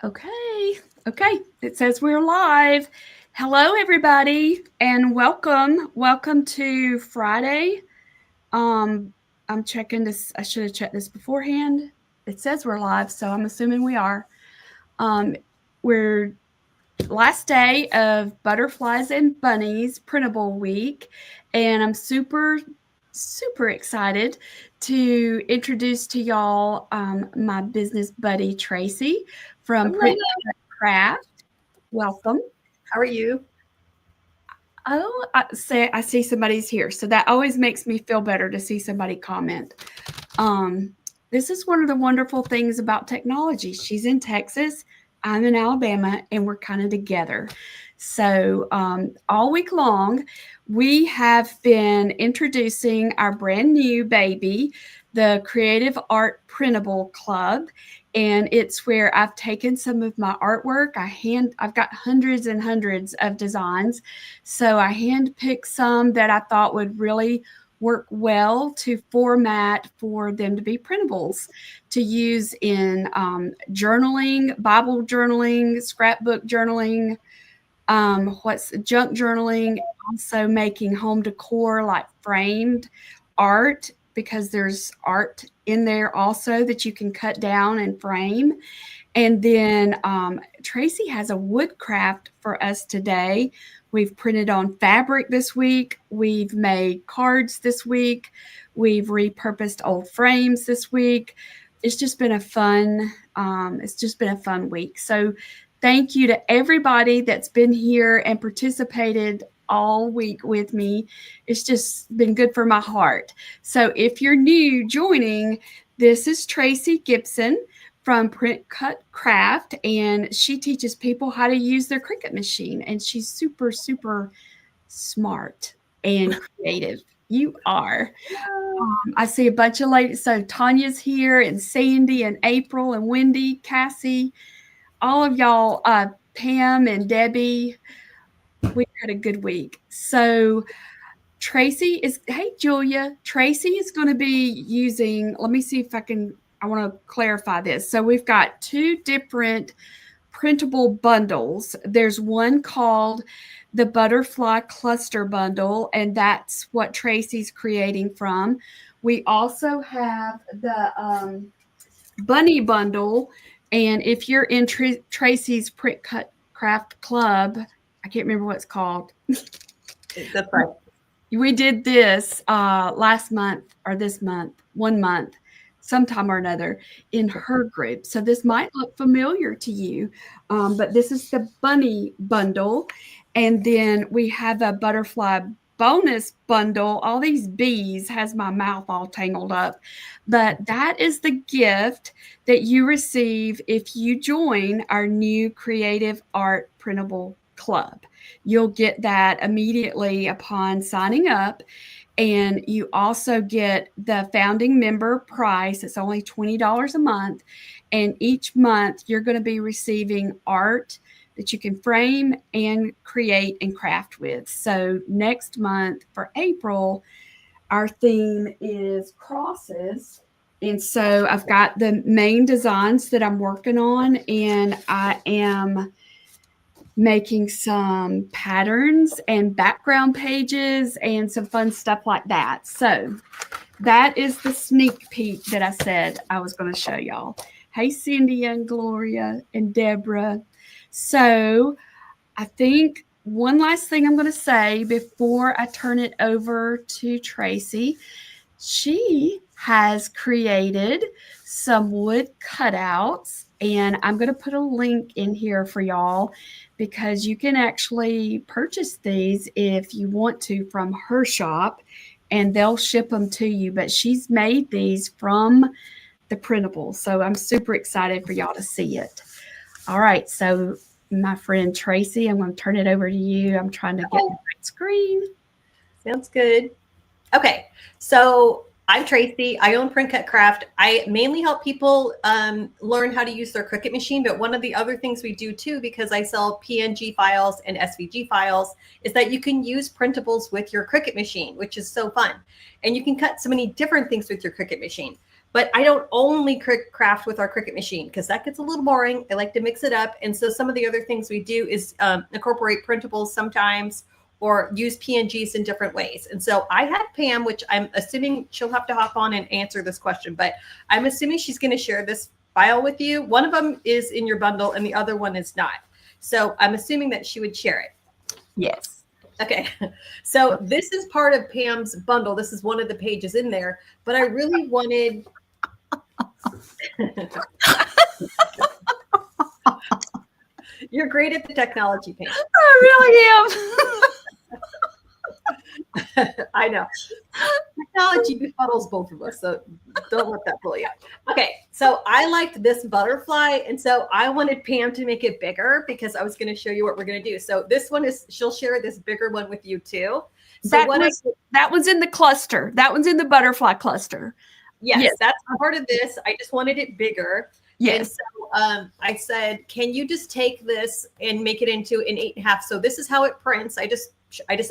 Okay. Okay. It says we're live. Hello, everybody, and welcome. Welcome to Friday. Um, I'm checking this. I should have checked this beforehand. It says we're live, so I'm assuming we are. Um, we're last day of Butterflies and Bunnies Printable Week, and I'm super excited to introduce to y'all my business buddy Traci from Hello. Print Craft. Welcome. How are you? Oh, I see somebody's here, so that always makes me feel better to see somebody comment. Um, this is one of the wonderful things about technology. She's in Texas, I'm in Alabama, and we're kind of together. So all week long, we have been introducing our brand new baby, the Creative Art Printable Club. And it's where I've taken some of my artwork. I've got hundreds and hundreds of designs. So I handpicked some that I thought would really work well to format for them to be printables to use in journaling, Bible journaling, scrapbook journaling, what's junk journaling, also making home decor like framed art because there's art in there also that you can cut down and frame. And then Traci has a woodcraft for us today. We've printed on fabric this week. We've made cards this week. We've repurposed old frames this week. It's just been a fun. It's just been a fun week. So, thank you to everybody that's been here and participated all week with me. It's just been good for my heart. So, if you're new joining, this is Traci Gibson from Print Cut Craft, and she teaches people how to use their Cricut machine. And she's super smart and creative. You are. I see a bunch of ladies. So Tanya's here, and Sandy, and April, and Wendy, Cassie, all of y'all, Pam and Debbie. We had a good week. So Traci is, hey, Julia. Traci is going to be using, let me see if I want to clarify this. So we've got two different printable bundles. There's one called the Butterfly Cluster Bundle, and that's what Traci's creating from. We also have the Bunny Bundle, and if you're in Traci's Print Cut Craft Club, I can't remember what it's called. That's right. We did this last month or this month, 1 month, sometime or another in her group. So this might look familiar to you, but this is the Bunny Bundle. And then we have a Butterfly bonus bundle. All these bees has my mouth all tangled up. But that is the gift that you receive if you join our new Creative Art Printable Club. You'll get that immediately upon signing up. And you also get the founding member price. It's only $20 a month. And each month you're going to be receiving art that you can frame and create and craft with. So next month for April, our theme is crosses. And so I've got the main designs that I'm working on, and I am making some patterns and background pages and some fun stuff like that. So that is the sneak peek that I said I was going to show y'all. Hey, Cindy and Gloria and Deborah. So I think one last thing I'm going to say before I turn it over to Traci. She has created some wood cutouts, and I'm going to put a link in here for y'all because you can actually purchase these if you want to from her shop, and they'll ship them to you. But she's made these from the printable, so I'm super excited for y'all to see it. All right, so my friend Traci, I'm going to turn it over to you. I'm trying to get the right screen. Sounds good. Okay, so I'm Traci. I own Print Cut Craft. I mainly help people learn how to use their Cricut machine, but one of the other things we do too, because I sell PNG files and SVG files, is that you can use printables with your Cricut machine, which is so fun. And you can cut so many different things with your Cricut machine. But I don't only craft with our Cricut machine because that gets a little boring. I like to mix it up. And so some of the other things we do is incorporate printables sometimes or use PNGs in different ways. And so I had Pam, which I'm assuming she'll have to hop on and answer this question, but I'm assuming she's going to share this file with you. One of them is in your bundle and the other one is not. So I'm assuming that she would share it. Yes. Okay. So this is part of Pam's bundle. This is one of the pages in there, but I really wanted... You're great at the technology, Pam. I really am. I know. Technology befuddles both of us, so don't let that fool you. Okay, so I liked this butterfly, and so I wanted Pam to make it bigger because I was going to show you what we're going to do. So this one is, she'll share this bigger one with you too. So that one's in the cluster. That one's in the butterfly cluster. Yes, that's part of this. I just wanted it bigger. Yes. And so I said, can you just take this and make it into an 8.5? So this is how it prints. I just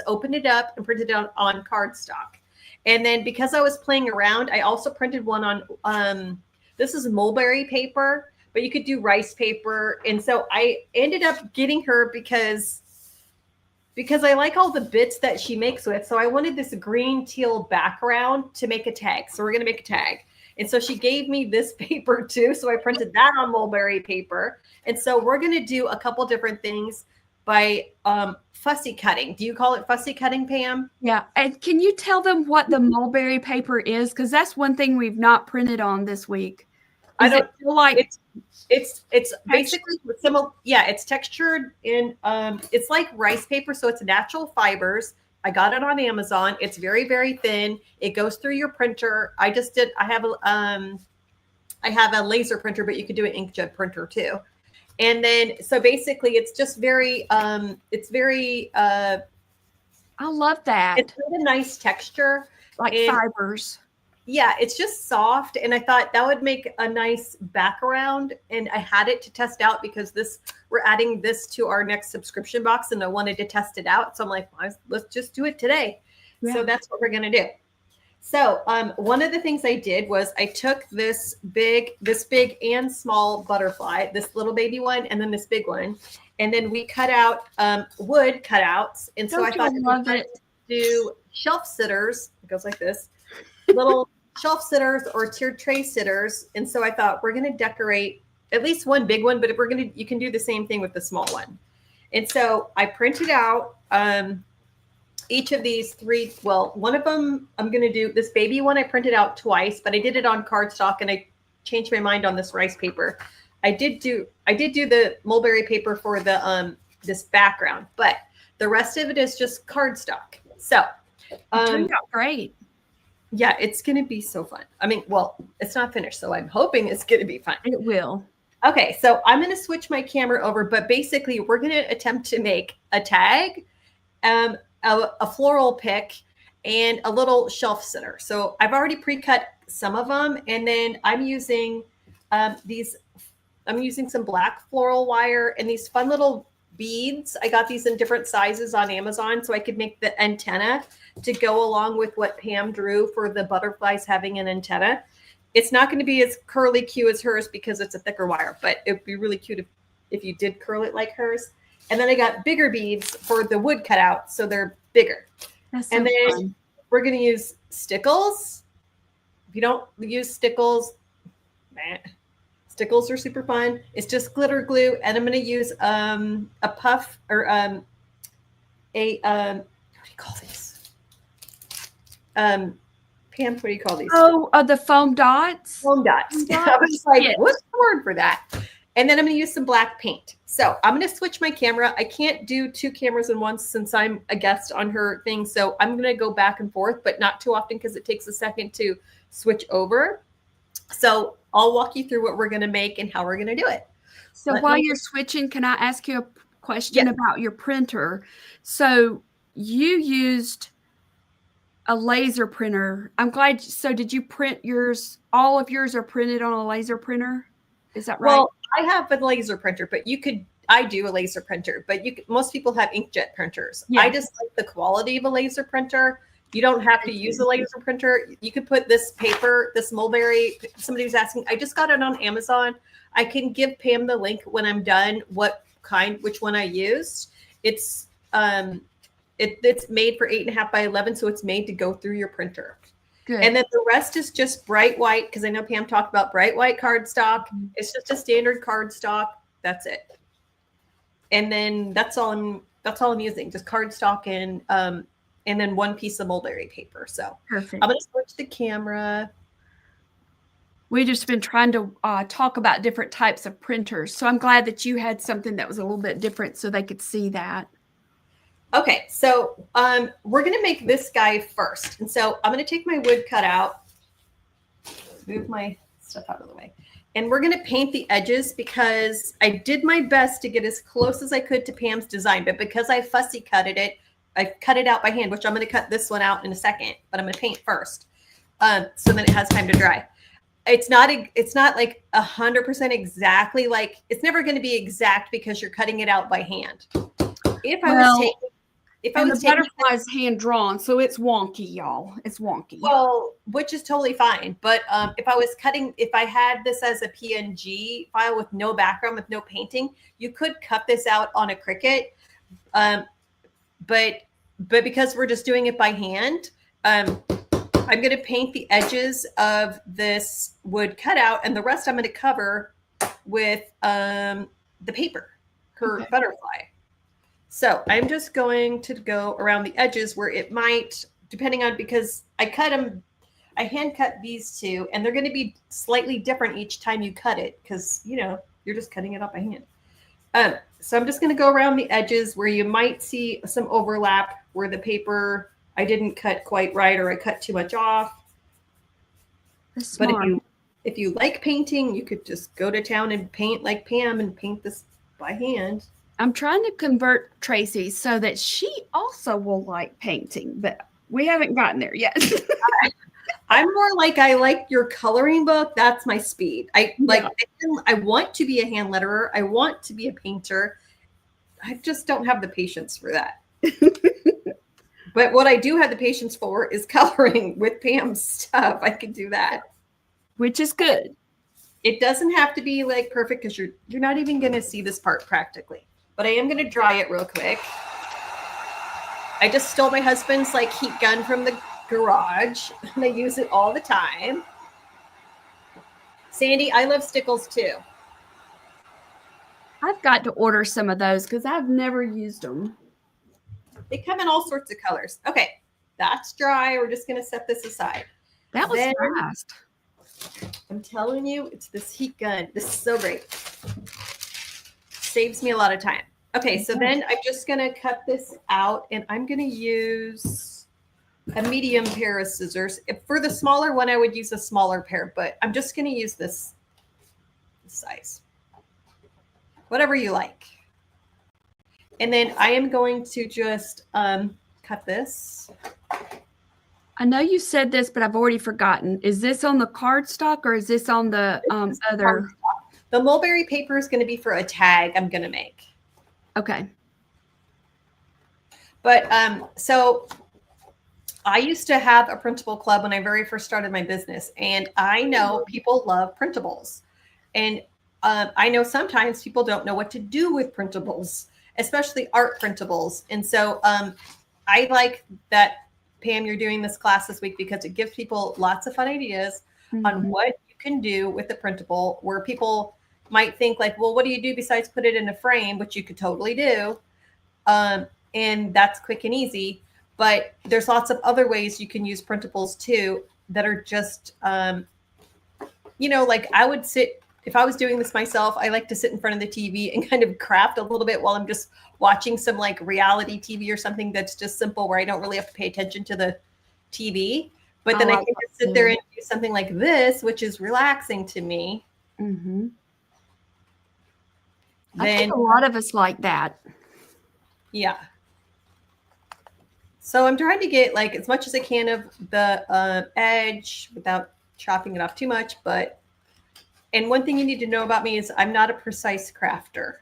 opened it up and printed it on cardstock. And then because I was playing around, I also printed one on, this is mulberry paper, but you could do rice paper. And so I ended up getting her because I like all the bits that she makes with. So I wanted this green teal background to make a tag. So we're going to make a tag. And so she gave me this paper too. So I printed that on mulberry paper. And so we're going to do a couple different things by fussy cutting. Do you call it fussy cutting, Pam? Yeah. And can you tell them what the mulberry paper is? Because that's one thing we've not printed on this week. I don't feel like it's basically similar. Yeah, it's textured in it's like rice paper, so it's natural fibers. I got it on Amazon. It's very, very thin. It goes through your printer. I have a laser printer, but you could do an inkjet printer too. And then so basically it's just very I love that. It's got a nice texture. Like fibers. Yeah, it's just soft. And I thought that would make a nice background. And I had it to test out because we're adding this to our next subscription box and I wanted to test it out. So I'm like, let's just do it today. Yeah. So that's what we're going to do. So one of the things I did was I took this big and small butterfly, this little baby one, and then this big one. And then we cut out wood cutouts. And so I thought to do shelf sitters. It goes like this. Little shelf sitters or tiered tray sitters. And so I thought we're going to decorate at least one big one, but you can do the same thing with the small one. And so I printed out each of these three. Well, one of them I'm going to do this baby one. I printed out twice, but I did it on cardstock and I changed my mind on this rice paper. I did do the mulberry paper for the this background, but the rest of it is just cardstock. So it turned out great. Yeah, it's going to be so fun. I mean, well, it's not finished, so I'm hoping it's going to be fun. It will. Okay, so I'm going to switch my camera over, but basically we're going to attempt to make a tag, a floral pick, and a little shelf sitter. So I've already pre-cut some of them, and then I'm using some black floral wire and these fun little beads. I got these in different sizes on Amazon so I could make the antenna to go along with what Pam drew for the butterflies having an antenna. It's not going to be as curly Q as hers because it's a thicker wire, but it'd be really cute if you did curl it like hers. And then I got bigger beads for the wood cutout, so they're bigger. That's so and then fun. We're going to use stickles. If you don't use stickles, stickles are super fun. It's just glitter glue, and I'm going to use a puff or what do you call these? Pam, what do you call these? Oh, the foam dots. Foam dots. I was like, what's the word for that? And then I'm going to use some black paint. So I'm going to switch my camera. I can't do two cameras at once since I'm a guest on her thing. So I'm going to go back and forth, but not too often because it takes a second to switch over. So I'll walk you through what we're going to make and how we're going to do it. So while you're switching, can I ask you a question about your printer? So you used a laser printer. I'm glad. So did you print yours? All of yours are printed on a laser printer? Is that right? Well, I have a laser printer, but I do a laser printer, but most people have inkjet printers. Yeah. I just like the quality of a laser printer. You don't have to use a laser printer. You could put this paper, this mulberry. Somebody was asking, I just got it on Amazon. I can give Pam the link when I'm done, which one I used. It's it's made for 8.5 by 11, so it's made to go through your printer. Good. And then the rest is just bright white, because I know Pam talked about bright white cardstock. It's just a standard cardstock. That's it. And then that's all I'm using, just cardstock and then one piece of mulberry paper. So Perfect. I'm going to switch the camera. We've just been trying to talk about different types of printers. So I'm glad that you had something that was a little bit different so they could see that. Okay, so we're going to make this guy first. And so I'm going to take my wood cutout, move my stuff out of the way, and we're going to paint the edges because I did my best to get as close as I could to Pam's design. But because I fussy cutted it, I cut it out by hand, which I'm going to cut this one out in a second, but I'm going to paint first so then it has time to dry. It's not like 100% exactly, like it's never going to be exact because you're cutting it out by hand. If I was taking butterfly's hand drawn, so it's wonky, y'all. It's wonky. Well, which is totally fine. But if I had this as a PNG file with no background, with no painting, you could cut this out on a Cricut. But because we're just doing it by hand, I'm going to paint the edges of this wood cutout, and the rest I'm going to cover with the paper, her butterfly. So I'm just going to go around the edges where it might, depending on, because I hand cut these two, and they're going to be slightly different each time you cut it because, you're just cutting it up by hand. So I'm just going to go around the edges where you might see some overlap where the paper I didn't cut quite right or I cut too much off. But if you like painting, you could just go to town and paint like Pam and paint this by hand. I'm trying to convert Traci so that she also will like painting, but we haven't gotten there yet. I'm more like, I like your coloring book. That's my speed. I want to be a hand letterer. I want to be a painter. I just don't have the patience for that. But what I do have the patience for is coloring with Pam's stuff. I can do that. Which is good. It doesn't have to be like perfect because you're not even going to see this part practically. But I am going to dry it real quick. I just stole my husband's heat gun from the garage, and I use it all the time. Sandy, I love stickles too. I've got to order some of those because I've never used them. They come in all sorts of colors. Okay, that's dry. We're just going to set this aside. That was fast. I'm telling you, it's this heat gun. This is so great. Saves me a lot of time. Okay, so then I'm just going to cut this out, and I'm going to use a medium pair of scissors. For the smaller one, I would use a smaller pair, but I'm just going to use this size. Whatever you like. And then I am going to just cut this. I know you said this, but I've already forgotten. Is this on the cardstock or is this on the other? The mulberry paper is going to be for a tag I'm going to make. Okay. But so I used to have a printable club when I very first started my business. And I know people love printables. And I know sometimes people don't know what to do with printables, especially art printables. And so I like that, Pam, you're doing this class this week because it gives people lots of fun ideas on what you can do with the printable, where people might think like, well, what do you do besides put it in a frame, which you could totally do. And that's quick and easy. But there's lots of other ways you can use printables too that are just, like I would sit, if I was doing this myself, I like to sit in front of the TV and kind of craft a little bit while I'm just watching some like reality TV or something that's just simple where I don't really have to pay attention to the TV. But then I can just sit there and do something like this, which is relaxing to me. Mm-hmm. I think a lot of us like that. Yeah. So I'm trying to get like as much as I can of the edge without chopping it off too much. And one thing you need to know about me is I'm not a precise crafter.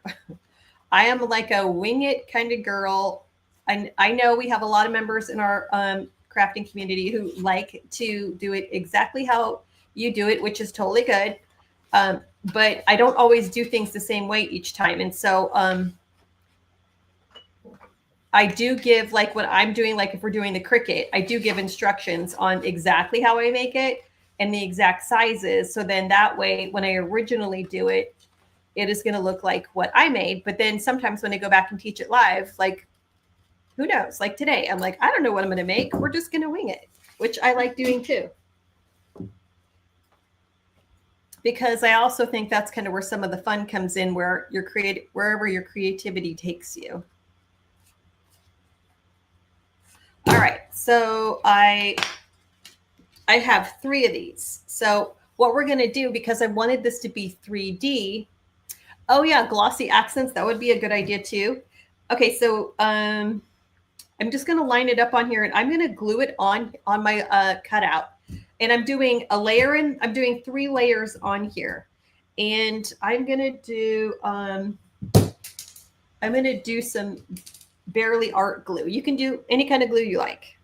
I am like a wing it kind of girl. And I know we have a lot of members in our crafting community who like to do it exactly how you do it, which is totally good. But I don't always do things the same way each time. And so I do give, like what I'm doing, like if we're doing the Cricut, I do give instructions on exactly how I make it and the exact sizes. So then that way, when I originally do it, it is going to look like what I made. But then sometimes when I go back and teach it live, like who knows? Like today, I'm like, I don't know what I'm going to make. We're just going to wing it, which I like doing too. Because I also think that's kind of where some of the fun comes in, where your wherever your creativity takes you. All right, so I have 3 of these. So what we're going to do, because I wanted this to be 3D. Oh yeah, glossy accents. That would be a good idea too. Okay, so I'm just going to line it up on here, and I'm going to glue it on my cutout. And I'm doing a layer in. I'm doing 3 layers on here, and I'm going to do some barely art glue. You can do any kind of glue you like.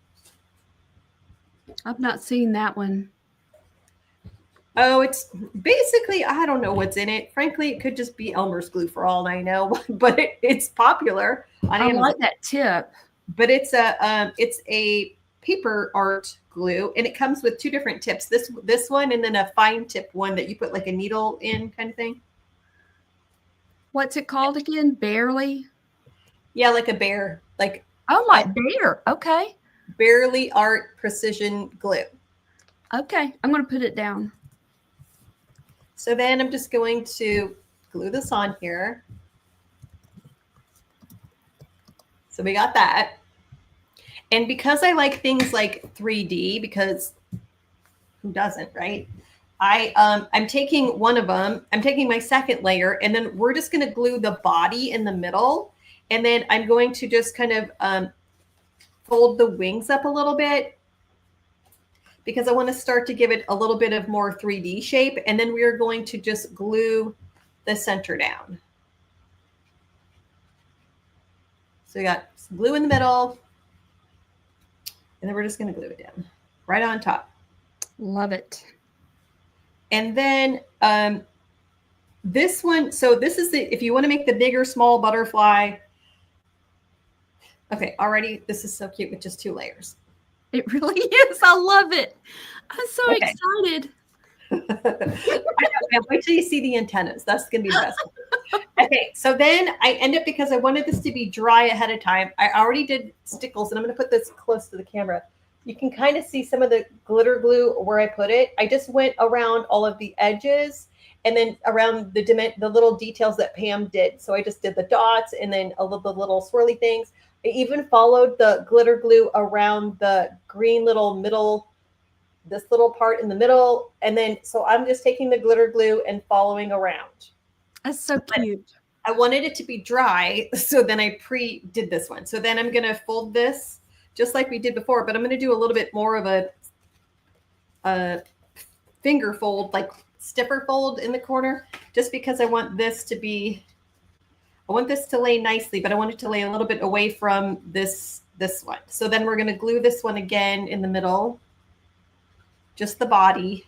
I've not seen that one. Oh, it's basically, I don't know what's in it. Frankly, it could just be Elmer's glue for all I know, but it's popular on Amazon. I like that tip. But it's a paper art glue, and it comes with 2 different tips. This one, and then a fine tip one that you put like a needle in, kind of thing. What's it called again? Barely? Yeah, like a bear. Like, oh, my bear. Okay. Barely Art Precision Glue. Okay, I'm going to put it down. So then I'm just going to glue this on here. So we got that. And because I like things like 3D, because who doesn't, right? I'm taking one of them. I'm taking my second layer, and then we're just going to glue the body in the middle. And then I'm going to just kind of fold the wings up a little bit, because I want to start to give it a little bit of more 3D shape. And then we are going to just glue the center down. So we got some glue in the middle, and then we're just going to glue it down right on top. Love it. And then this one, so this is if you want to make the bigger small butterfly. Okay, already this is so cute with just 2 layers. It really is. I love it. I'm so excited. Wait till you see the antennas. That's going to be the best. Okay, so then I end up, because I wanted this to be dry ahead of time, I already did stickles, and I'm going to put this close to the camera. You can kind of see some of the glitter glue where I put it. I just went around all of the edges, and then around the little details that Pam did. So I just did the dots, and then all of the little swirly things. I even followed the glitter glue around the green little middle, this little part in the middle. And then, so I'm just taking the glitter glue and following around. That's so cute. I wanted it to be dry, so then I did this one. So then I'm going to fold this just like we did before, but I'm going to do a little bit more of a finger fold, like stiffer fold in the corner, just because I want this to lay nicely, but I want it to lay a little bit away from this one. So then we're going to glue this one again in the middle, just the body.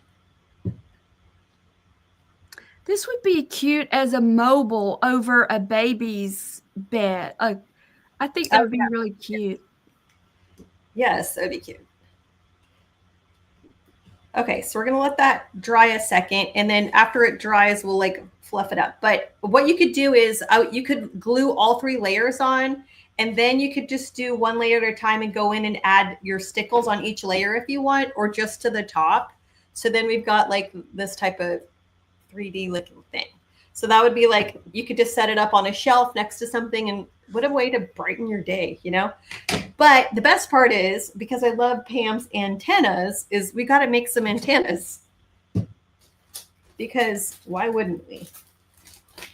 This would be cute as a mobile over a baby's bed. I think that would be really cute. Yes, that would be cute. Okay, so we're going to let that dry a second, and then after it dries, we'll like fluff it up. But what you could do is you could glue all 3 layers on, and then you could just do 1 layer at a time and go in and add your stickles on each layer if you want, or just to the top. So then we've got like this type of 3D looking thing. So that would be like, you could just set it up on a shelf next to something, and what a way to brighten your day, you know? But the best part is, because I love Pam's antennas, is we got to make some antennas, because why wouldn't we?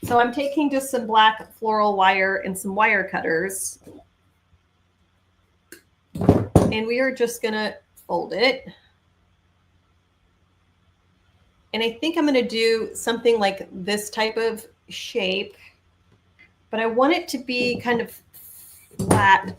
So I'm taking just some black floral wire and some wire cutters, and we are just going to fold it. And I think I'm going to do something like this type of shape, but I want it to be kind of flat.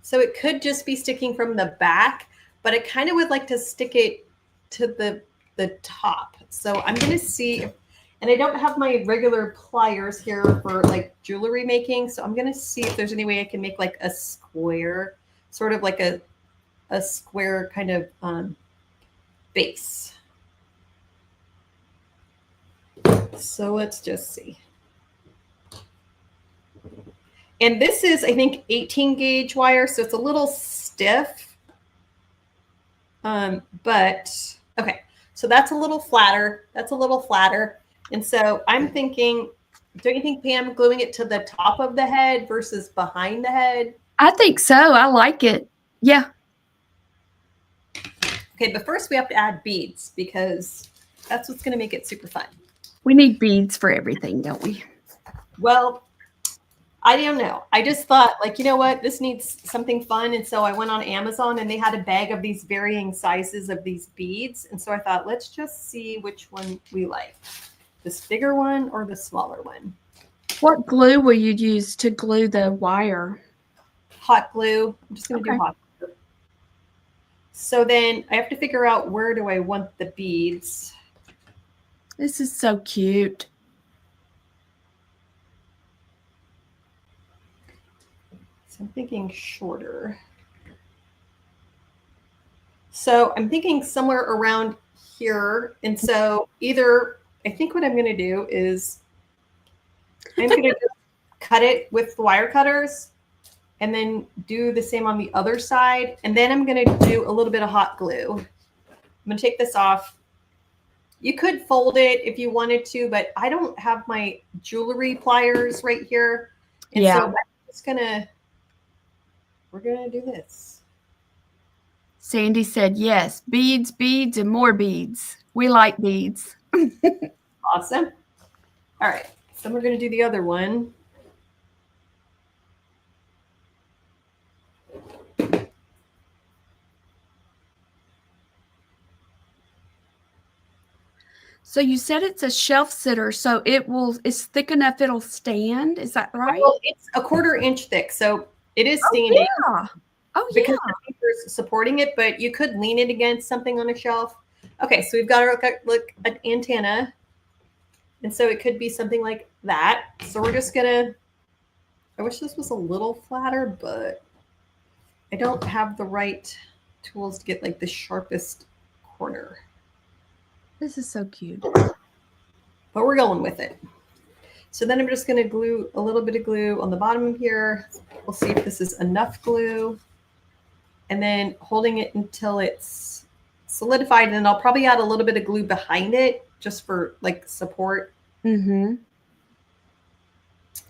So it could just be sticking from the back, but I kind of would like to stick it to the top. So I'm going to see if, and I don't have my regular pliers here for like jewelry making. So I'm going to see if there's any way I can make like a square, sort of like a square kind of base. So let's just see. And this is, I think, 18 gauge wire, so it's a little stiff. But okay, so that's a little flatter. That's a little flatter. And so I'm thinking, don't you think, Pam, gluing it to the top of the head versus behind the head? I think so. I like it. Yeah. Okay, but first we have to add beads because that's what's going to make it super fun. We need beads for everything, don't we? Well, I don't know. I just thought, like, you know what? This needs something fun. And so I went on Amazon and they had a bag of these varying sizes of these beads. And so I thought, let's just see which one we like. This bigger one or the smaller one? What glue will you use to glue the wire? Hot glue. I'm just going to do hot glue. So then I have to figure out, where do I want the beads? This is so cute. So I'm thinking shorter. So I'm thinking somewhere around here. And so either, I think what I'm going to do is I'm going to just cut it with the wire cutters and then do the same on the other side. And then I'm going to do a little bit of hot glue. I'm going to take this off. You could fold it if you wanted to, but I don't have my jewelry pliers right here. And so I'm just we're going to do this. Sandy said, yes, beads, beads, and more beads. We like beads. Awesome. All right. So we're going to do the other one. So you said it's a shelf sitter, so it's thick enough it'll stand. Is that right? Well, it's a 1/4 inch thick, so it is standing. Because the paper's supporting it, but you could lean it against something on a shelf. Okay, so we've got our an antenna, and so it could be something like that. So we're just gonna. I wish this was a little flatter, but I don't have the right tools to get like the sharpest corner. This is so cute. But we're going with it. So then I'm just going to glue a little bit of glue on the bottom here. We'll see if this is enough glue. And then holding it until it's solidified. And then I'll probably add a little bit of glue behind it just for like support. Mm-hmm.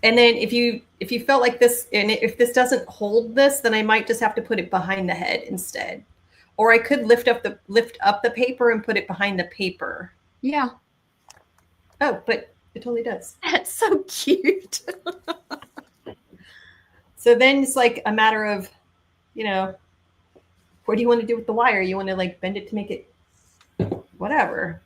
And then if you felt like this, and if this doesn't hold this, then I might just have to put it behind the head instead. Or I could lift up the paper and put it behind the paper. Yeah. Oh, but it totally does. That's so cute. So then it's like a matter of, what do you want to do with the wire? You want to like bend it to make it whatever.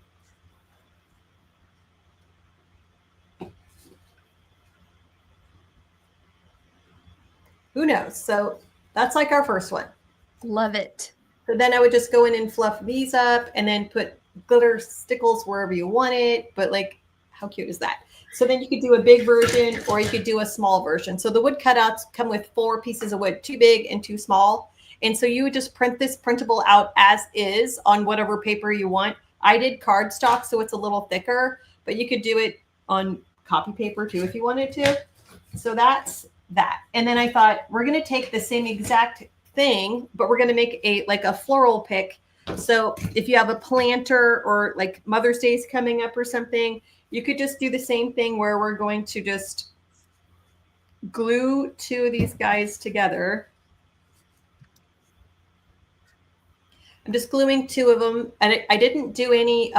Who knows? So that's like our first one. Love it. So then I would just go in and fluff these up and then put glitter stickles wherever you want it. But like, how cute is that? So then you could do a big version or you could do a small version. So the wood cutouts come with 4 pieces of wood, 2 big and 2 small. And so you would just print this printable out as is on whatever paper you want. I did cardstock, so it's a little thicker, but you could do it on copy paper too if you wanted to. So that's that. And then I thought, we're going to take the same exact thing, but we're going to make a floral pick. So if you have a planter or like Mother's Day is coming up or something, you could just do the same thing where we're going to just glue 2 of these guys together. I'm just gluing 2 of them. And I didn't do any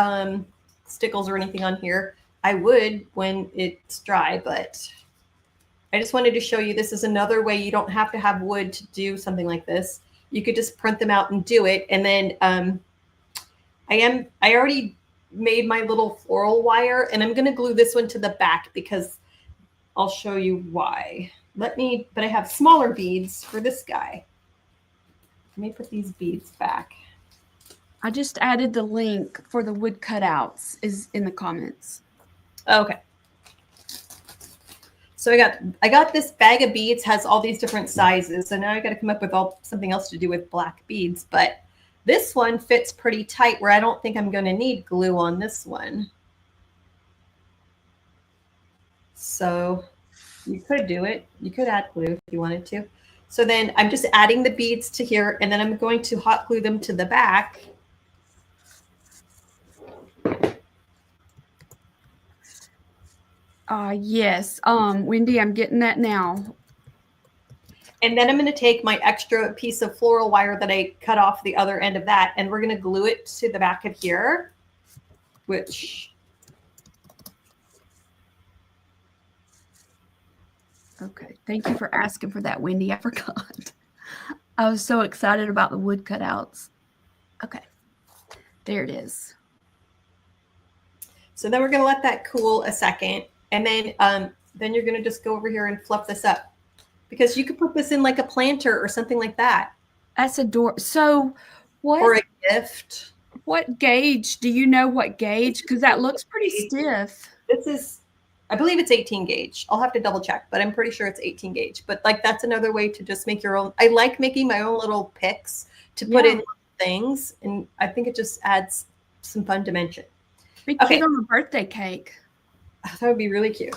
stickles or anything on here. I would when it's dry, but I just wanted to show you this is another way you don't have to have wood to do something like this. You could just print them out and do it. And then I already made my little floral wire, and I'm going to glue this one to the back because I'll show you why. But I have smaller beads for this guy. Let me put these beads back. I just added the link for the wood cutouts is in the comments. Okay. So I got this bag of beads, has all these different sizes. So now I got to come up with something else to do with black beads. But this one fits pretty tight where I don't think I'm going to need glue on this one. So you could do it. You could add glue if you wanted to. So then I'm just adding the beads to here, and then I'm going to hot glue them to the back. Yes. Wendy, I'm getting that now. And then I'm going to take my extra piece of floral wire that I cut off the other end of that, and we're going to glue it to the back of here, which... Okay. Thank you for asking for that, Wendy. I forgot. I was so excited about the wood cutouts. Okay. There it is. So then we're going to let that cool a second. And then you're going to just go over here and fluff this up, because you could put this in like a planter or something like that. That's adorable. So what? Or a gift. What gauge? Do you know what gauge? Because that looks pretty stiff. This is, I believe it's 18 gauge. I'll have to double check, but I'm pretty sure it's 18 gauge. But like, that's another way to just make your own. I like making my own little picks to put in things. And I think it just adds some fun dimension. Be cute on a birthday cake. That would be really cute.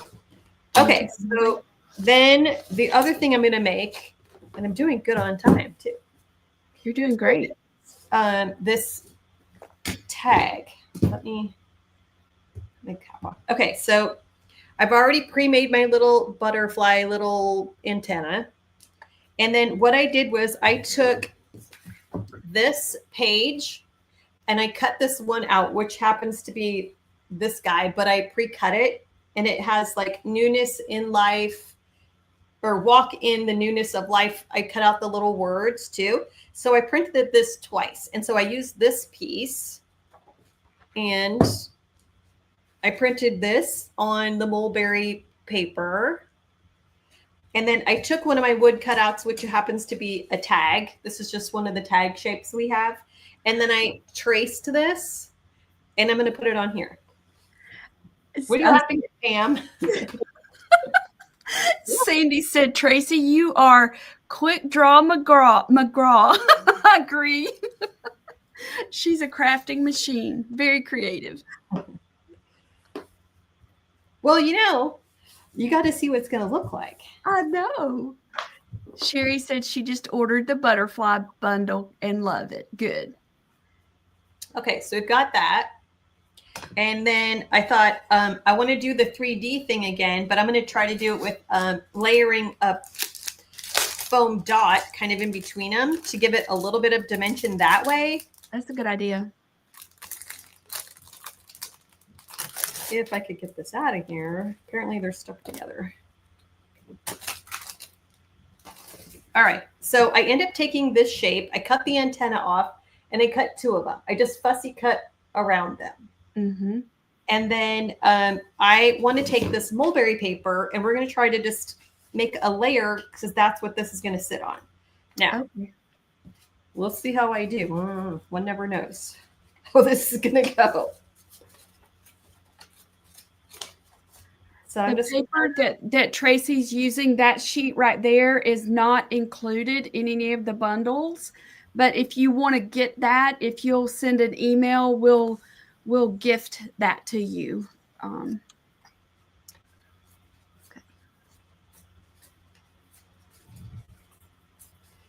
Okay, so then the other thing I'm going to make, and I'm doing good on time too. You're doing great. This tag. Let me make that. Okay, so I've already pre-made my little butterfly little antenna. And then what I did was I took this page and I cut this one out, which happens to be this guy, but I pre-cut it, and it has like newness in life, or walk in the newness of life. I cut out the little words too. So I printed this twice. And so I used this piece, and I printed this on the mulberry paper. And then I took one of my wood cutouts, which happens to be a tag. This is just one of the tag shapes we have. And then I traced this, and I'm going to put it on here. What are you laughing at, Pam? Sandy said, Tracy, you are quick draw McGraw. I agree. She's a crafting machine. Very creative. Well, you got to see what it's going to look like. I know. Sherry said she just ordered the butterfly bundle and love it. Good. Okay, so we've got that. And then I thought I want to do the 3D thing again, but I'm going to try to do it with layering a foam dot kind of in between them to give it a little bit of dimension that way. That's a good idea. If I could get this out of here. Apparently they're stuck together. All right, so I end up taking this shape. I cut the antenna off, and I cut two of them. I just fussy cut around them. Mm-hmm. And then I want to take this mulberry paper, and we're going to try to just make a layer, because that's what this is going to sit on. Now, we'll see how I do. One never knows how this is going to go. So the paper that Tracy's using, that sheet right there, is not included in any of the bundles. But if you want to get that, if you'll send an email, we'll gift that to you. Okay.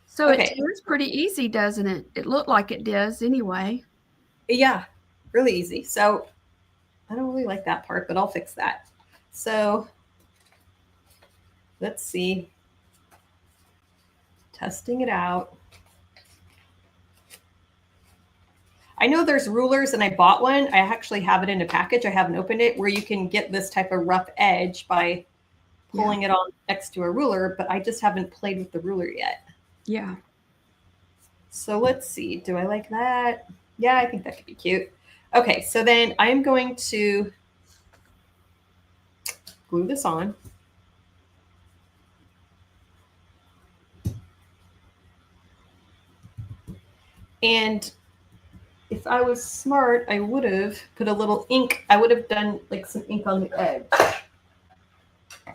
So it tears pretty easy, doesn't it? It looked like it does anyway. Yeah, really easy. So I don't really like that part, but I'll fix that. So let's see. Testing it out. I know there's rulers, and I bought one. I actually have it in a package. I haven't opened it, where you can get this type of rough edge by pulling it on next to a ruler, but I just haven't played with the ruler yet. Yeah. So let's see. Do I like that? Yeah, I think that could be cute. Okay, so then I'm going to glue this on. And if I was smart, I would have put a little ink. I would have done like some ink on the edge.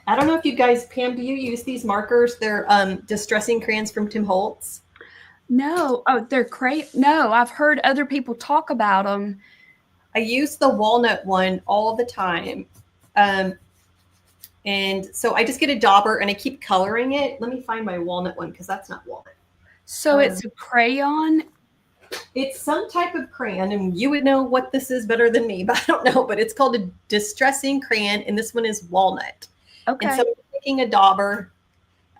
I don't know if you guys, Pam, do you use these markers? They're distressing crayons from Tim Holtz. No. Oh, they're no, I've heard other people talk about them. I use the walnut one all the time. And so I just get a dauber and I keep coloring it. Let me find my walnut one because that's not walnut. So it's a crayon? It's some type of crayon, and you would know what this is better than me, but I don't know. But it's called a distressing crayon, and this one is walnut. Okay. And so I'm taking a dauber,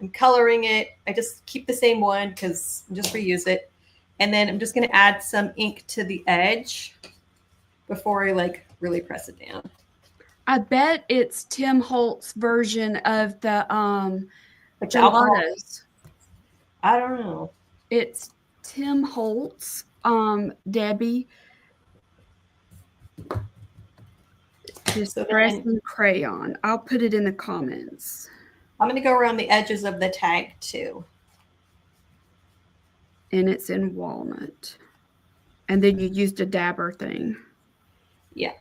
I'm coloring it. I just keep the same one because just reuse it. And then I'm just going to add some ink to the edge before I like really press it down. I bet it's Tim Holt's version of the Like gelatos. I don't know. It's Tim Holtz, Debbie. Distressing crayon. I'll put it in the comments. I'm going to go around the edges of the tag too. And it's in walnut. And then you used a dabber thing. Yeah.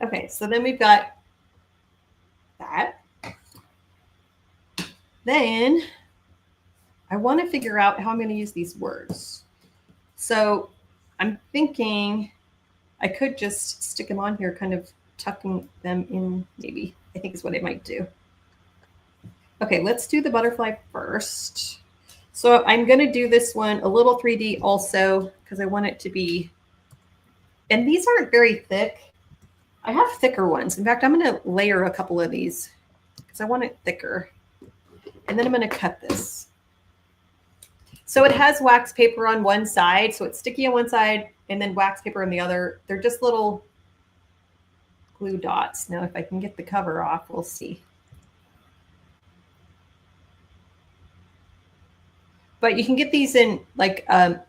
Okay, so then we've got that. Then I want to figure out how I'm going to use these words. So I'm thinking I could just stick them on here, kind of tucking them in, maybe, I think is what I might do. Okay, let's do the butterfly first. So I'm going to do this one a little 3D also because I want it to be, and these aren't very thick. I have thicker ones. In fact, I'm going to layer a couple of these because I want it thicker. And then I'm going to cut this. So it has wax paper on one side. So it's sticky on one side and then wax paper on the other. They're just little glue dots. Now, if I can get the cover off, we'll see. But you can get these in like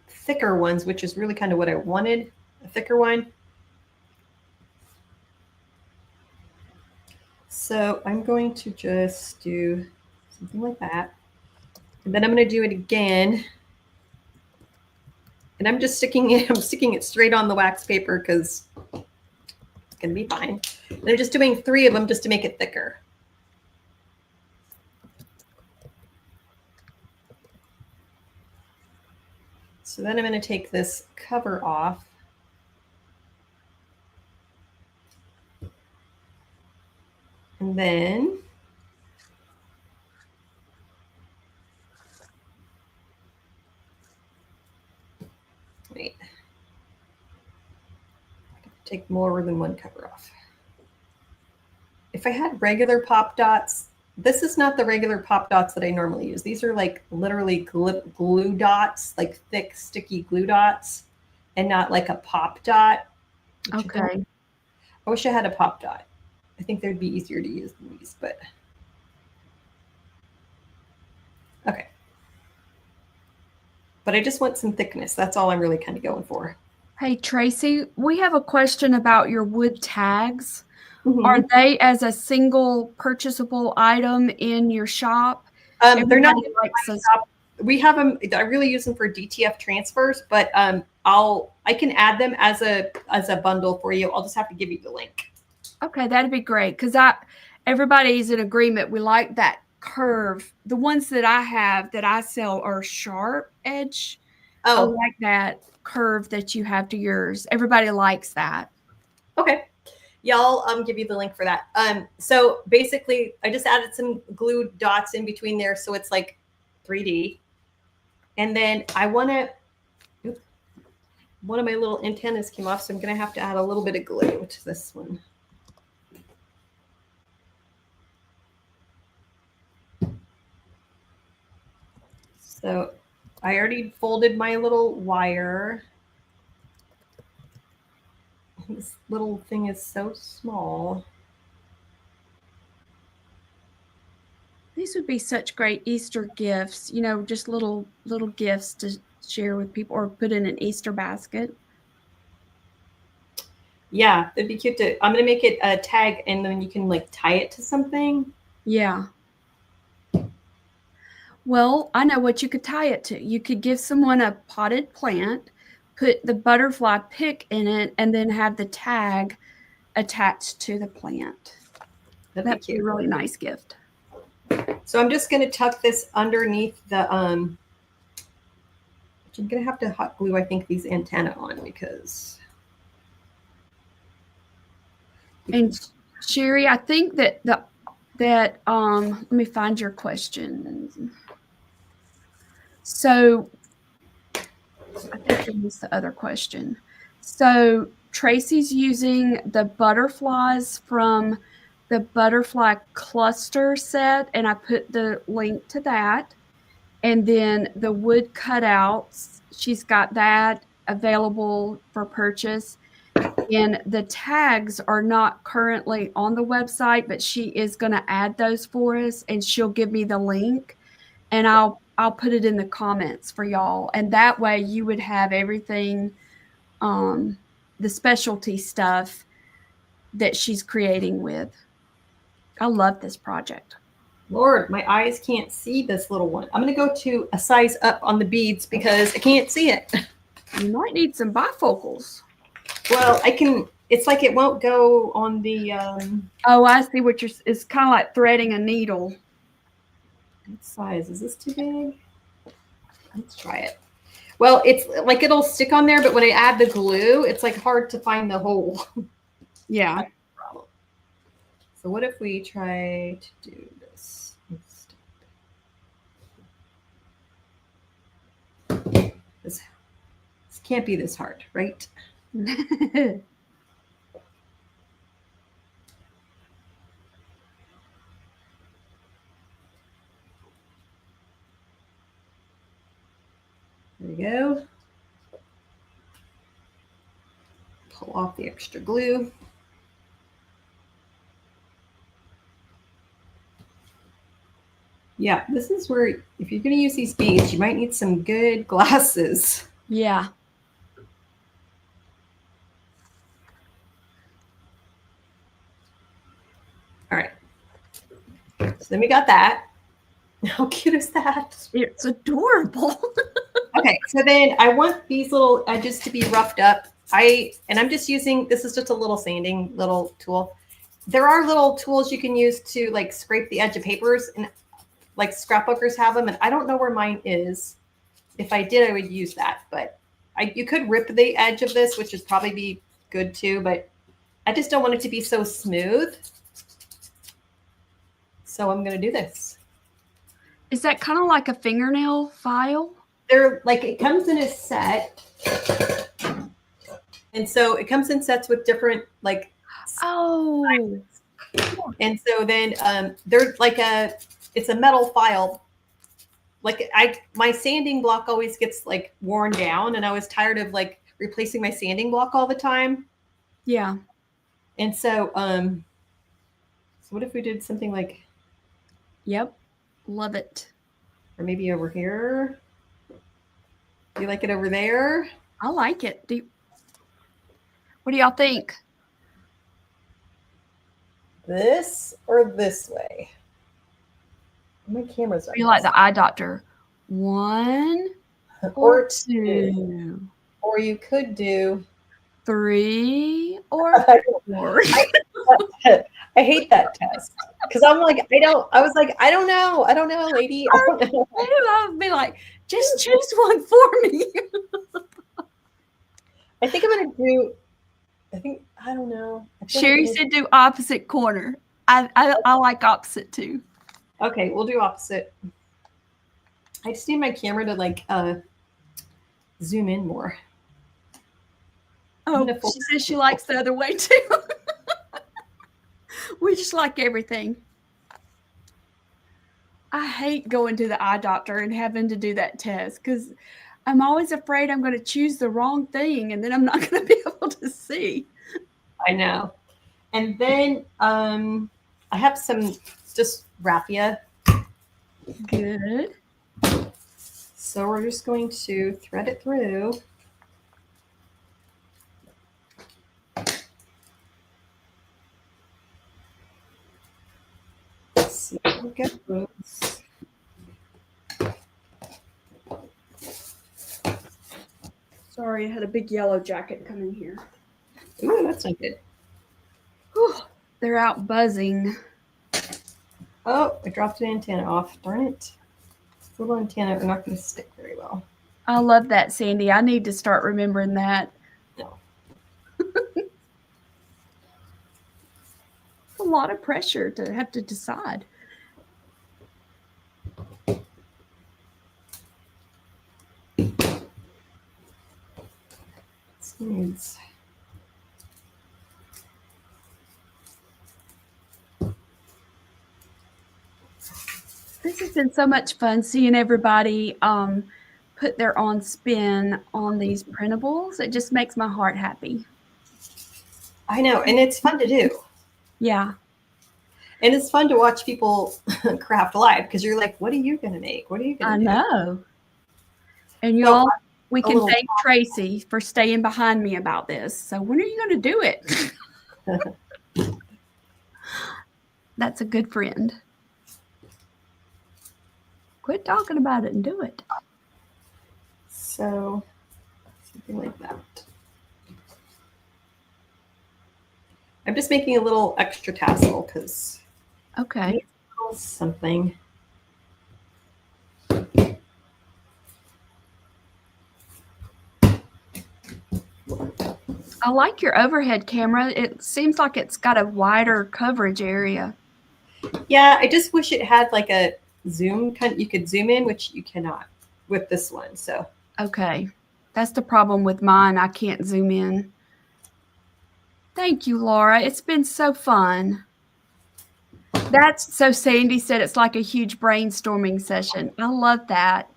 thicker ones, which is really kind of what I wanted, a thicker one. So I'm going to just do something like that. And then I'm going to do it again. And I'm just sticking it straight on the wax paper because it's going to be fine. And I'm just doing 3 of them just to make it thicker. So then I'm going to take this cover off. And then wait, take more than one cover off. If I had regular pop dots, this is not the regular pop dots that I normally use. These are like literally glue dots, like thick, sticky glue dots, and not like a pop dot. Okay. I wish I had a pop dot. I think they'd be easier to use than these, but okay. But I just want some thickness. That's all I'm really kind of going for. Hey, Tracy, we have a question about your wood tags. Mm-hmm. Are they as a single purchasable item in your shop? They're not in my shop. We have them. I really use them for DTF transfers, but I can add them as a bundle for you. I'll just have to give you the link. Okay, that'd be great because everybody's in agreement. We like that curve. The ones that I have that I sell are sharp edge. Oh, I like that curve that you have to yours. Everybody likes that. Okay. Yeah, I'll give you the link for that. So basically, I just added some glue dots in between there, so it's like 3D. And then I want to. One of my little antennas came off, so I'm going to have to add a little bit of glue to this one. So I already folded my little wire. This little thing is so small. These would be such great Easter gifts, you know, just little gifts to share with people or put in an Easter basket. Yeah, it'd be cute to, I'm going to make it a tag and then you can like tie it to something. Yeah. Well, I know what you could tie it to. You could give someone a potted plant, put the butterfly pick in it, and then have the tag attached to the plant. That'd That'd be be a cute. really nice gift. So I'm just going to tuck this underneath the, I'm going to have to hot glue, I think, these antennae on because. And Sherry, I think that let me find your question. So I think that was the other question. So Tracy's using the butterflies from the butterfly cluster set, and I put the link to that. And then the wood cutouts, she's got that available for purchase. And the tags are not currently on the website, but she is going to add those for us, and she'll give me the link, and I'll put it in the comments for y'all. And that way you would have everything, the specialty stuff that she's creating with. I love this project. Lord, my eyes can't see this little one. I'm going to go to a size up on the beads because I can't see it. You might need some bifocals. Well, I can, it's like it won't go on the, Oh, I see what it's kind of like threading a needle. what size? Is this too big? Let's try it. Well, it's like it'll stick on there, but when I add the glue, it's like hard to find the hole. Yeah. So what if we try to do this instead? This can't be this hard, right? There we go. Pull off the extra glue. Yeah, this is where, if you're going to use these beads, you might need some good glasses. Yeah. All right. So then we got that. How cute is that? It's adorable. Okay, so then I want these little edges to be roughed up. I'm just using, this is just a little sanding little tool. There are little tools you can use to like scrape the edge of papers, and like scrapbookers have them, and I don't know where mine is. If I did, I would use that, but you could rip the edge of this, which would probably be good too, but I just don't want it to be so smooth. So I'm going to do this. Is that kind of like a fingernail file? They're like, it comes in a set. And so it comes in sets with different like. Oh. And so then they're like it's a metal file. Like my sanding block always gets like worn down, and I was tired of like replacing my sanding block all the time. Yeah. And so what if we did something like. Yep. Love it. Or maybe over here. Do you like it over there? I like it. What do y'all think? This or this way? My camera's on. You like the eye doctor? 1 or 2. Or you could do 3 or 4. I hate that test because I'm like, I was like, I don't know, lady. I don't know. I would be like, just choose one for me. I think I'm gonna do. I don't know. Sherry said do opposite corner. I like opposite too. Okay, we'll do opposite. I just need my camera to like zoom in more. Oh, she says she likes the other way too. We just like everything. I hate going to the eye doctor and having to do that test because I'm always afraid I'm going to choose the wrong thing and then I'm not going to be able to see. I know. And then I have some just raffia. Good. So we're just going to thread it through. See how it goes. Sorry, I had a big yellow jacket come in here. Ooh, that's not good. Whew, they're out buzzing. Oh, I dropped an antenna off. Darn it. This little antenna are not going to stick very well. I love that, Sandy. I need to start remembering that. No. It's a lot of pressure to have to decide. Needs. This has been so much fun seeing everybody put their own spin on these printables. It just makes my heart happy. I know, and it's fun to do. Yeah. And it's fun to watch people craft live because you're like, what are you going to make? What are you going to do? I know. And y'all, we can thank Traci for staying behind me about this. So when are you going to do it? That's a good friend. Quit talking about it and do it. So, something like that. I'm just making a little extra tassel because okay, something. I like your overhead camera. It seems like it's got a wider coverage area. Yeah, I just wish it had like a zoom kind. You could zoom in, which you cannot with this one. So okay, that's the problem with mine. I can't zoom in. Thank you, Laura. It's been so fun. That's so Sandy said it's like a huge brainstorming session. I love that.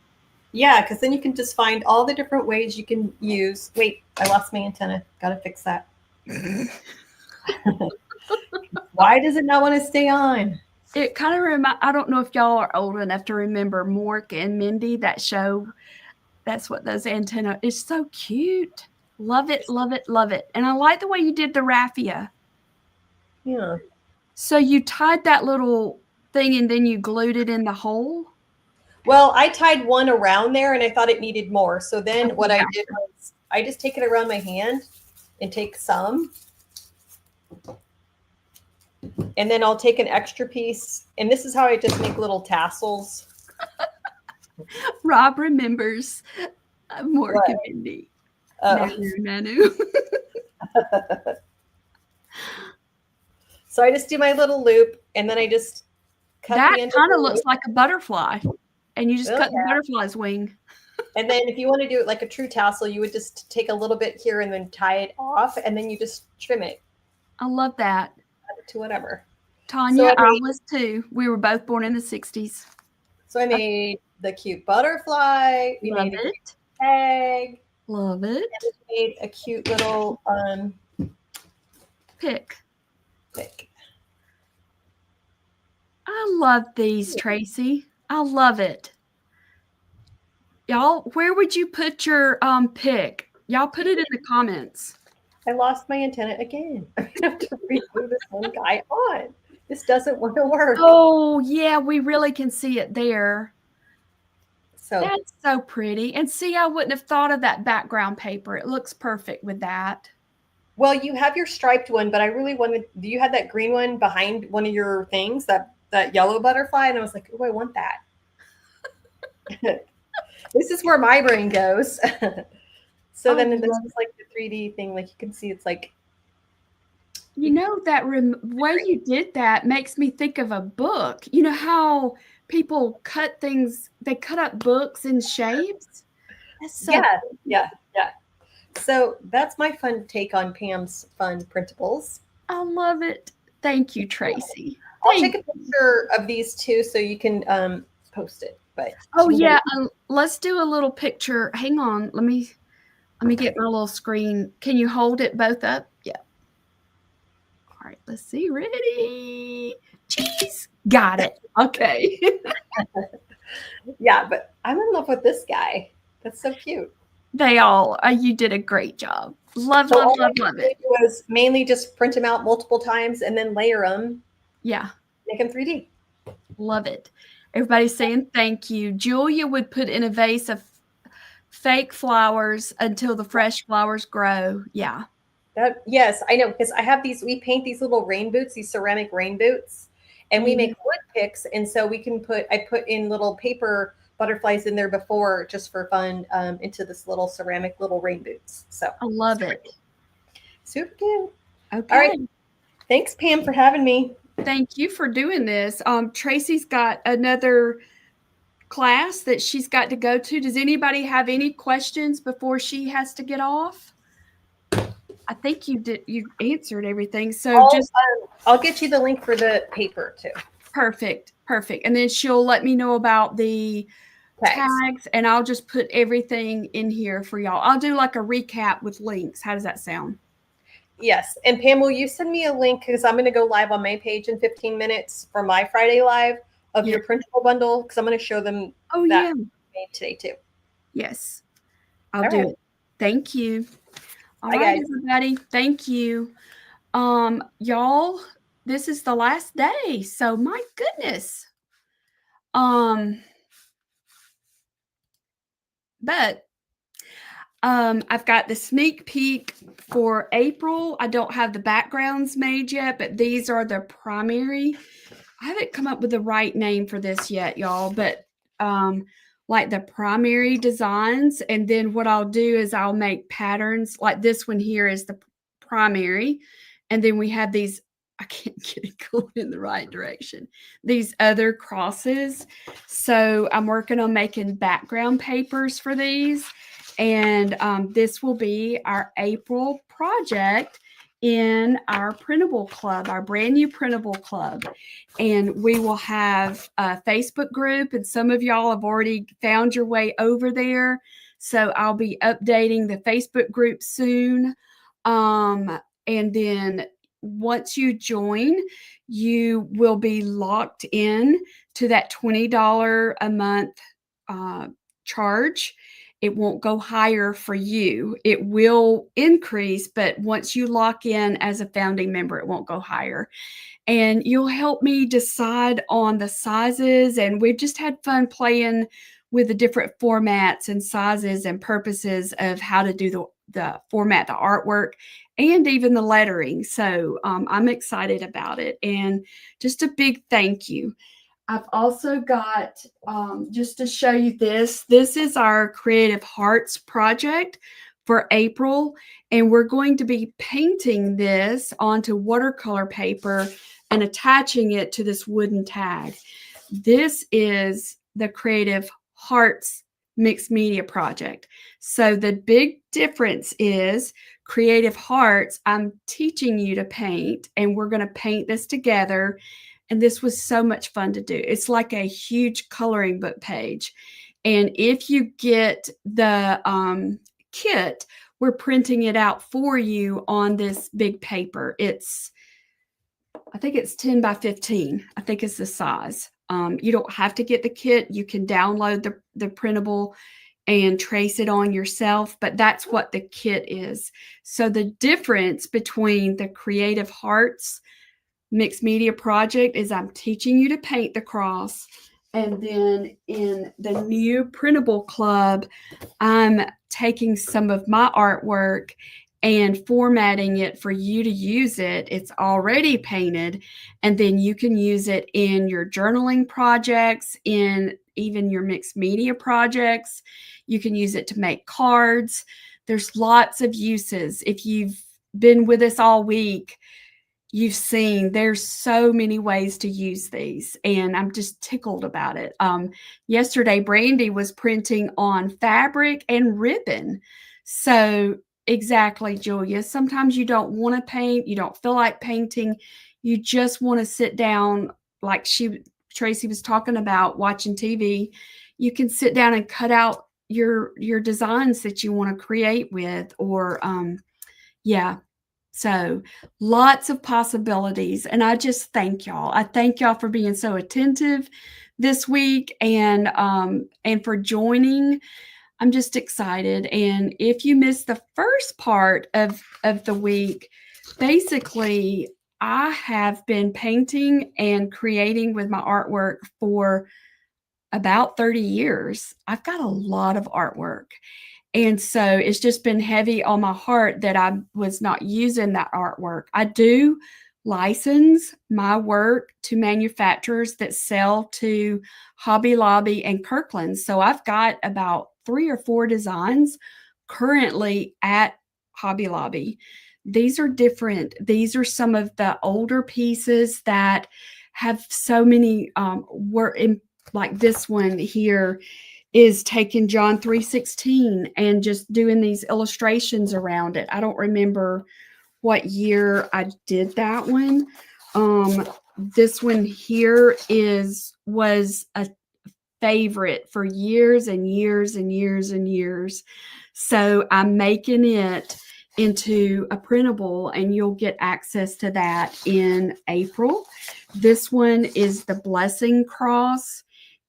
Yeah, because then you can just find all the different ways you can use. Wait, I lost my antenna. Got to fix that. Why does it not want to stay on? It kind of I don't know if y'all are old enough to remember Mork and Mindy, that show. That's what those antenna is. So cute. Love it, love it, love it. And I like the way you did the raffia. Yeah. So you tied that little thing and then you glued it in the hole? Well, I tied one around there and I thought it needed more. So then what I did was I just take it around my hand and take some. And then I'll take an extra piece. And this is how I just make little tassels. Rob remembers Mork and Mindy. Nanu. So I just do my little loop and then I just cut that the end. That kind of looks like a butterfly. And you just cut the butterfly's wing. And then if you want to do it like a true tassel, you would just take a little bit here and then tie it off and then you just trim it. I love that. Add it to whatever. Tanya, so I was too. We were both born in the 60s. So I made the cute butterfly. We love made a it. Tag. Love it. And we made a cute little pick. Pick. I love these, Traci. I love it. Y'all, where would you put your pick? Y'all put it in the comments. I lost my antenna again. I have to redo this one guy on. This doesn't want to work. Oh, yeah, we really can see it there. So that's so pretty. And see, I wouldn't have thought of that background paper. It looks perfect with that. Well, you have your striped one, but I really wanted, do you have that green one behind one of your things, that yellow butterfly? And I was like, oh, I want that. This is where my brain goes. So then this is like the 3D thing. Like you can see it's like. You know, that way you did that makes me think of a book. You know how people cut things, they cut up books in shapes? That's so cool. Yeah. So that's my fun take on Pam's fun printables. I love it. Thank you, Traci. I'll take a picture of these two so you can post it. But yeah, let's do a little picture. Hang on, let me get my little screen. Can you hold it both up? Yeah. All right, let's see. Ready? Cheese. Got it. Okay. Yeah, but I'm in love with this guy. That's so cute. They all, you did a great job. Love it. It was mainly just print them out multiple times and then layer them. Yeah. Make them 3D. Love it. Everybody's saying thank you. Julia would put in a vase of fake flowers until the fresh flowers grow. Yeah. Yes, I know, because I have these, we paint these little rain boots, these ceramic rain boots, and we make wood picks. And so we can I put in little paper butterflies in there before, just for fun, into this little ceramic little rain boots. So I love it. Super cute. Okay. All right. Thanks, Pam, for having me. Thank you for doing this. Traci's got another class that she's got to go to. Does anybody have any questions before she has to get off? I think you answered everything. So I'll get you the link for the paper too. Perfect. And then she'll let me know about the tags, and I'll just put everything in here for y'all. I'll do like a recap with links. How does that sound? Yes. And Pam, will you send me a link, because I'm going to go live on my page in 15 minutes for my Friday live of your printable bundle, because I'm going to show them that made today too. Yes, I'll do it. Thank you. All right, right, everybody. Thank you. Y'all, this is the last day. So my goodness. But I've got the sneak peek for April. I don't have the backgrounds made yet, but these are the primary. I haven't come up with the right name for this yet, y'all, but like the primary designs. And then what I'll do is I'll make patterns, like this one here is the primary. And then we have these, I can't get it going in the right direction, these other crosses. So I'm working on making background papers for these. And this will be our April project in our printable club, our brand new printable club. And we will have a Facebook group, and some of y'all have already found your way over there. So I'll be updating the Facebook group soon. And then once you join, you will be locked in to that $20 a month charge. It won't go higher for you. It will increase, but once you lock in as a founding member, it won't go higher. And you'll help me decide on the sizes. And we've just had fun playing with the different formats and sizes and purposes of how to do the format, the artwork, and even the lettering. So I'm excited about it. And just a big thank you. I've also got, just to show you this is our Creative Hearts project for April. And we're going to be painting this onto watercolor paper and attaching it to this wooden tag. This is the Creative Hearts mixed media project. So the big difference is Creative Hearts, I'm teaching you to paint, and we're going to paint this together. And this was so much fun to do. It's like a huge coloring book page. And if you get the kit, we're printing it out for you on this big paper. I think it's 10 by 15. I think it's the size. You don't have to get the kit. You can download the printable and trace it on yourself, but that's what the kit is. So the difference between the Creative Hearts mixed media project is I'm teaching you to paint the cross. And then in the new printable club, I'm taking some of my artwork and formatting it for you to use it. It's already painted, and then you can use it in your journaling projects, in even your mixed media projects. You can use it to make cards. There's lots of uses. If you've been with us all week, you've seen there's so many ways to use these, and I'm just tickled about it. Yesterday, Brandy was printing on fabric and ribbon. So exactly, Julia. Sometimes you don't want to paint. You don't feel like painting. You just want to sit down, like Traci was talking about, watching TV. You can sit down and cut out your designs that you want to create with, or So lots of possibilities. And I just thank y'all. I thank y'all for being so attentive this week, and for joining. I'm just excited. And if you missed the first part of the week, basically I have been painting and creating with my artwork for about 30 years, I've got a lot of artwork. And so it's just been heavy on my heart that I was not using that artwork. I do license my work to manufacturers that sell to Hobby Lobby and Kirkland. So I've got about 3 or 4 designs currently at Hobby Lobby. These are different. These are some of the older pieces that have so many work in, like this one here is taking John 3:16 and just doing these illustrations around it. I don't remember what year I did that one. This one here was a favorite for years and years and years and years. So I'm making it into a printable, and you'll get access to that in April. This one is the Blessing Cross,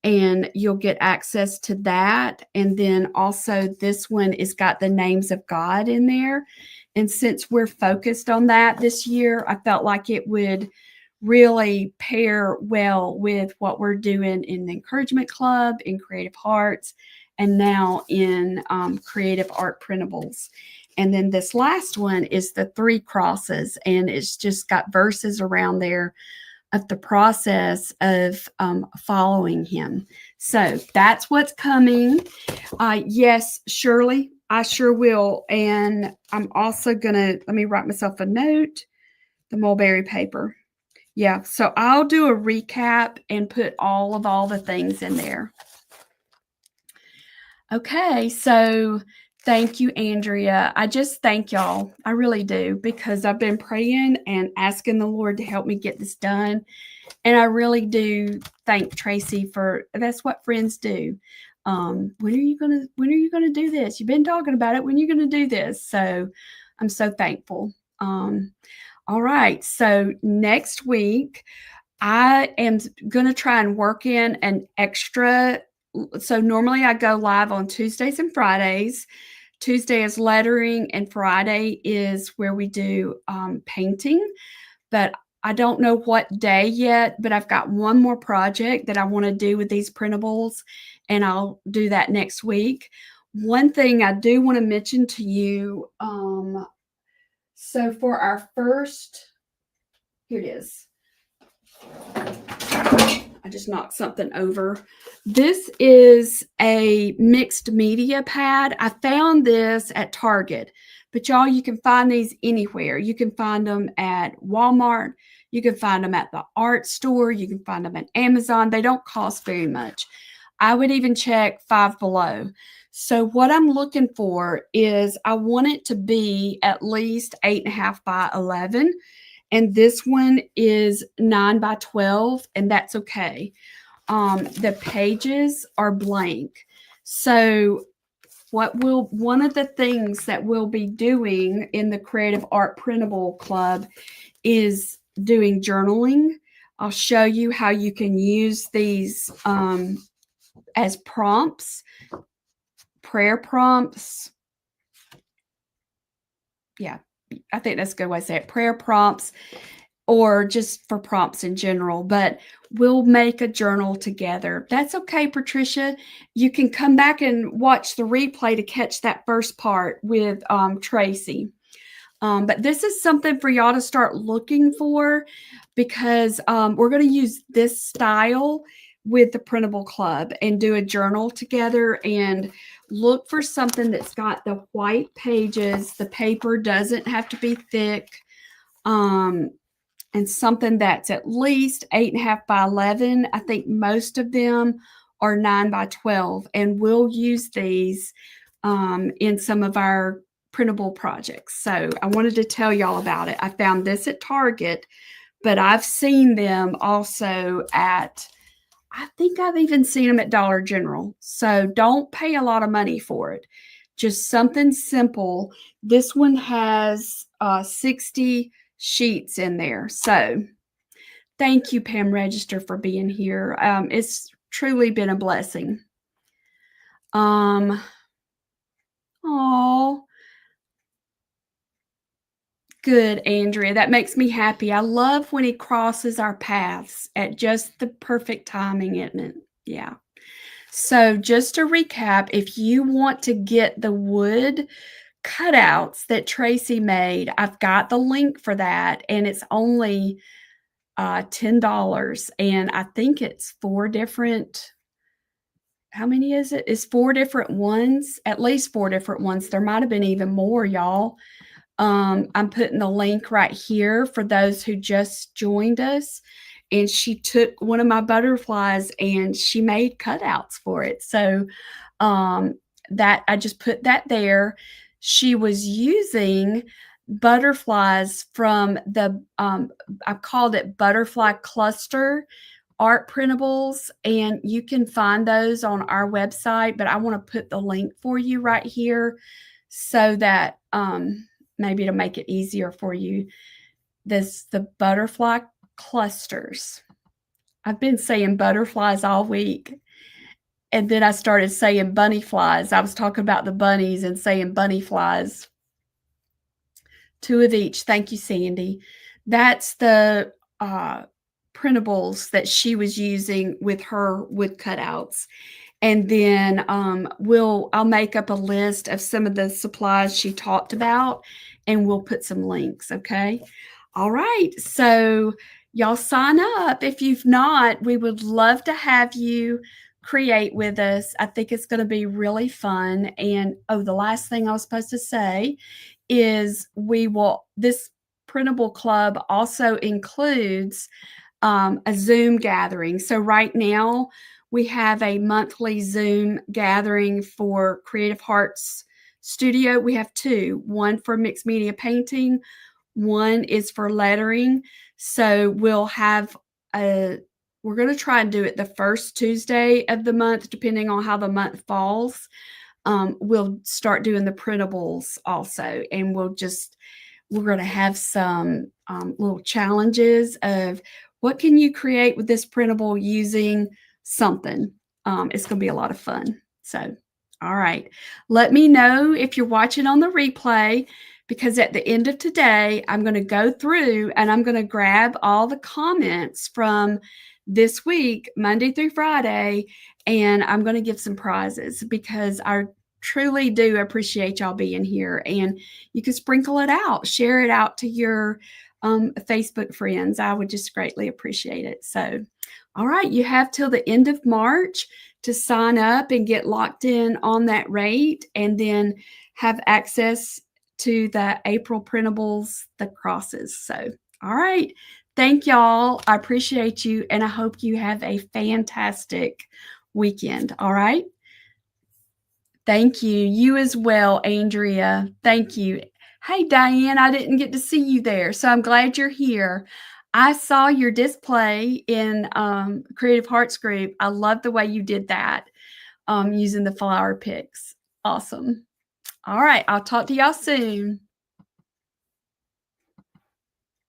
and you'll get access to that. And then also this one is got the names of God in there. And since we're focused on that this year, I felt like it would really pair well with what we're doing in the Encouragement Club, in Creative Hearts, and now in Creative Art Printables. And then this last one is the 3 crosses, and it's just got verses around there of the process of following him. So that's what's coming. Yes, Shirley, I sure will. And I'm also going to, let me write myself a note, the mulberry paper. Yeah, so I'll do a recap and put all the things in there. Okay, so thank you, Andrea. I just thank y'all. I really do, because I've been praying and asking the Lord to help me get this done. And I really do thank Traci for, that's what friends do. When are you gonna do this? You've been talking about it. When are you gonna do this? So I'm so thankful. All right. So next week, I am going to try and work in an extra. So normally I go live on Tuesdays and Fridays. Tuesday is lettering, and Friday is where we do painting. But I don't know what day yet, but I've got one more project that I want to do with these printables, and I'll do that next week. One thing I do want to mention to you, so for our first, here it is. I just knocked something over. This is a mixed media pad. I found this at Target, but y'all, you can find these anywhere. You can find them at Walmart. You can find them at the art store. You can find them at Amazon. They don't cost very much. I would even check Five Below. So what I'm looking for is I want it to be at least 8.5 by 11. And this one is 9 by 12, and that's okay. The pages are blank. So one of the things that we'll be doing in the Creative Art Printable Club is doing journaling. I'll show you how you can use these as prompts, prayer prompts. Yeah, I think that's a good way to say it. Prayer prompts, or just for prompts in general, but we'll make a journal together. That's okay, Patricia. You can come back and watch the replay to catch that first part with Traci. But this is something for y'all to start looking for, because we're going to use this style with the Printable Club and do a journal together, and look for something that's got the white pages. The paper doesn't have to be thick. And something that's at least 8.5 by 11. I think most of them are 9 by 12, and we'll use these in some of our printable projects. So I wanted to tell y'all about it. I found this at Target, but I've seen them also at, I think I've even seen them at Dollar General. So don't pay a lot of money for it. Just something simple. This one has 60 sheets in there. So thank you, Pam Register, for being here. It's truly been a blessing. Oh, good, Andrea. That makes me happy. I love when he crosses our paths at just the perfect timing, isn't it? Yeah. So just to recap, if you want to get the wood cutouts that Traci made, I've got the link for that, and it's only $10. And I think it's 4 different. How many is it? It's 4 different ones, at least 4 different ones. There might have been even more, y'all. I'm putting the link right here for those who just joined us. And she took one of my butterflies and she made cutouts for it. So that I just put that there. She was using butterflies from the I called it butterfly cluster art printables, and you can find those on our website, but I want to put the link for you right here so that maybe it'll make it easier for you. The butterfly clusters. I've been saying butterflies all week. And then I started saying bunny flies. I was talking about the bunnies and saying bunny flies. 2 of each. Thank you, Sandy. That's the printables that she was using with her wood cutouts. And then I'll make up a list of some of the supplies she talked about, and we'll put some links, okay? All right, so y'all sign up. If you've not, we would love to have you create with us. I think it's going to be really fun. And the last thing I was supposed to say is this printable club also includes a Zoom gathering. So right now we have a monthly Zoom gathering for Creative Hearts Studio. We have 2, one for mixed media painting, one is for lettering. So we're going to try and do it the first Tuesday of the month, depending on how the month falls. We'll start doing the printables also, and we're going to have some little challenges of what can you create with this printable using something. It's going to be a lot of fun. So, all right. Let me know if you're watching on the replay, because at the end of today, I'm going to go through and I'm going to grab all the comments from this week, Monday through Friday, and I'm going to give some prizes because I truly do appreciate y'all being here. And you can sprinkle it out, share it out to your Facebook friends. I would just greatly appreciate it. So, all right, you have till the end of March to sign up and get locked in on that rate, and then have access to the April printables, the crosses. So, all right. Thank y'all. I appreciate you, and I hope you have a fantastic weekend. All right. Thank you. You as well, Andrea. Thank you. Hey, Diane, I didn't get to see you there, so I'm glad you're here. I saw your display in Creative Hearts Group. I love the way you did that using the flower picks. Awesome. All right. I'll talk to y'all soon.